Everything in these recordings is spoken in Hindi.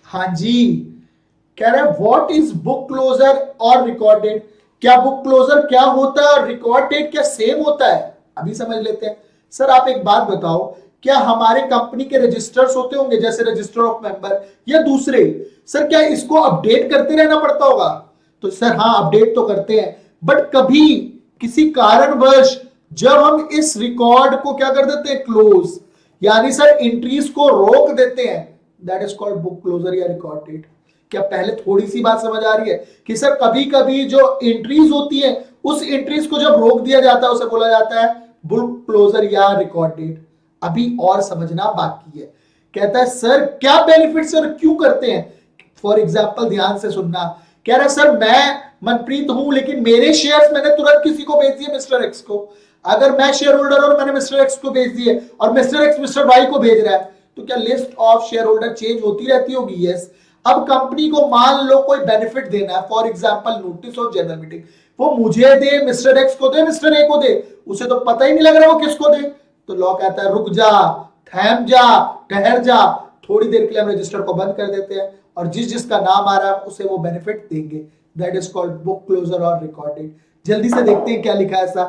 हाँ जी, कह रहे हैं व्हाट इज बुक क्लोजर और रिकॉर्ड डेट। क्या बुक क्लोजर क्या होता है और रिकॉर्ड डेट क्या सेम होता है, अभी समझ लेते हैं। सर आप एक बात बताओ, क्या हमारे कंपनी के रजिस्टर्स होते होंगे जैसे रजिस्टर ऑफ मेंबर या दूसरे, सर क्या इसको अपडेट करते रहना पड़ता होगा? तो सर हाँ, अपडेट तो करते हैं, बट कभी किसी कारणवश जब हम इस रिकॉर्ड को क्या कर देते हैं, क्लोज, यानी सर एंट्रीज को रोक देते हैं, that is called book closure या रिकॉर्ड डेट। क्या पहले थोड़ी सी बात समझ आ रही है कि सर कभी कभी जो एंट्रीज होती है उस एंट्रीज को जब रोक दिया जाता है उसे बोला जाता है बुक क्लोजर या रिकॉर्ड डेट। अभी और समझना बाकी है। कहता है सर क्या बेनिफिट सर क्यों करते हैं, फॉर एग्जाम्पल ध्यान से सुनना। कह रहा है सर मैं मनप्रीत हूं लेकिन मेरे शेयर्स मैंने तुरंत किसी को बेच दिए, मिस्टर एक्स को। अगर मैं शेयर होल्डर और मैंने मिस्टर एक्स को बेच दिए और मिस्टर एक्स मिस्टर वाई को भेज रहा है, तो क्या list of share holder change होती रहती होगी? यस। अब कंपनी को मान लो कोई बेनिफिट देना है, for example notice of general meeting, वो मुझे दे, मिस्टर एक्स को दे, मिस्टर ए को दे, उसे तो पता ही नहीं लग रहा वो किसको दे। तो लॉ कहता है रुक जा, थम जा, ठहर जा, थोड़ी देर के लिए हम रजिस्टर को बंद कर देते हैं और जिस जिसका नाम आ रहा है उसे वो बेनिफिट देंगे। That is called book closure और रिकॉर्डेड। जल्दी से देखते हैं क्या लिखा है ऐसा।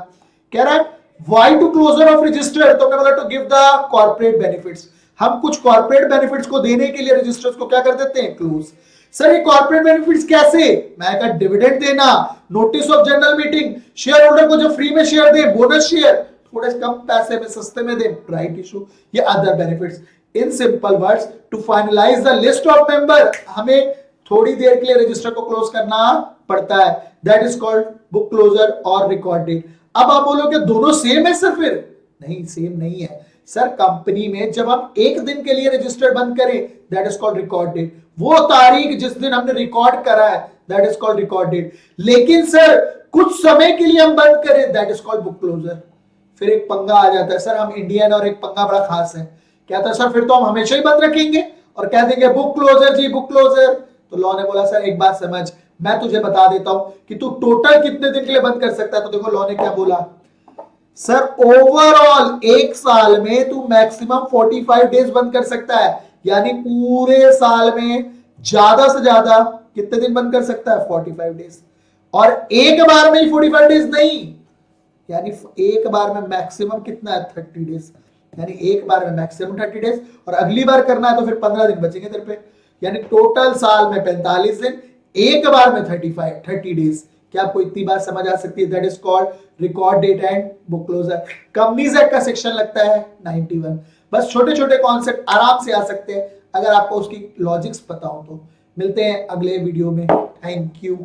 कह रहा है why to closure of register, तो मैं बोला to give the corporate benefits. हम कुछ कॉर्पोरेट बेनिफिट्स को देने के लिए रजिस्टर्स को क्या कर देते हैं, क्लोज। सर ये कॉर्पोरेट बेनिफिट्स कैसे? मैं कहा डिविडेंड देना, notice of general meeting, share holder को जो फ्री में शेयर दे, बोनस शेयर, थोड़े कम पैसे में सस्ते में दे, राइट इशू, ये other benefits. In simple words to finalise the list of member, हमें थोड़ी देर के लिए रजिस्टर को क्लोज करना पड़ता है। That is called book closure और रिकॉर्डेड। अब आप बोलोगे दोनों सेम है सर, फिर नहीं, सेम नहीं है सर। कंपनी में जब हम एक दिन के लिए रजिस्टर बंद करें, that is called record date, वो तारीख जिस दिन हमने रिकॉर्ड करा है, that is called record date. लेकिन सर कुछ समय के लिए हम बंद करें, that is called book closure. फिर एक पंगा आ जाता है सर, हम इंडियन और एक पंगा बड़ा खास है। कहता है सर फिर तो हम हमेशा ही बंद रखेंगे और कह देंगे बुक क्लोजर जी, बुक क्लोजर। तो लॉ ने बोला सर एक बात समझ, मैं तुझे बता देता हूं कि तू टोटल कितने दिन के लिए बंद कर सकता है। तो देखो लॉ ने क्या बोला, सर ओवरऑल एक साल में तू मैक्सिमम 45 डेज बंद कर सकता है, यानी पूरे साल में ज्यादा से ज्यादा कितने दिन बंद कर सकता है, 45 डेज। और एक बार में ही 45 डेज नहीं, यानी एक बार में मैक्सिमम कितना है, 30 डेज। यानी एक बार में मैक्सिमम 30 डेज और अगली बार करना है तो फिर 15 दिन बचेंगे तेरे पे, यानी टोटल साल में 45 दिन, एक बार में 30 डेज। क्या आपको इतनी बात समझ आ सकती है? That is called record date and book closure. Companies act का सेक्शन लगता है 91। बस छोटे छोटे कॉन्सेप्ट आराम से आ सकते हैं अगर आपको उसकी लॉजिक्स पता हो तो। मिलते हैं अगले वीडियो में, थैंक यू।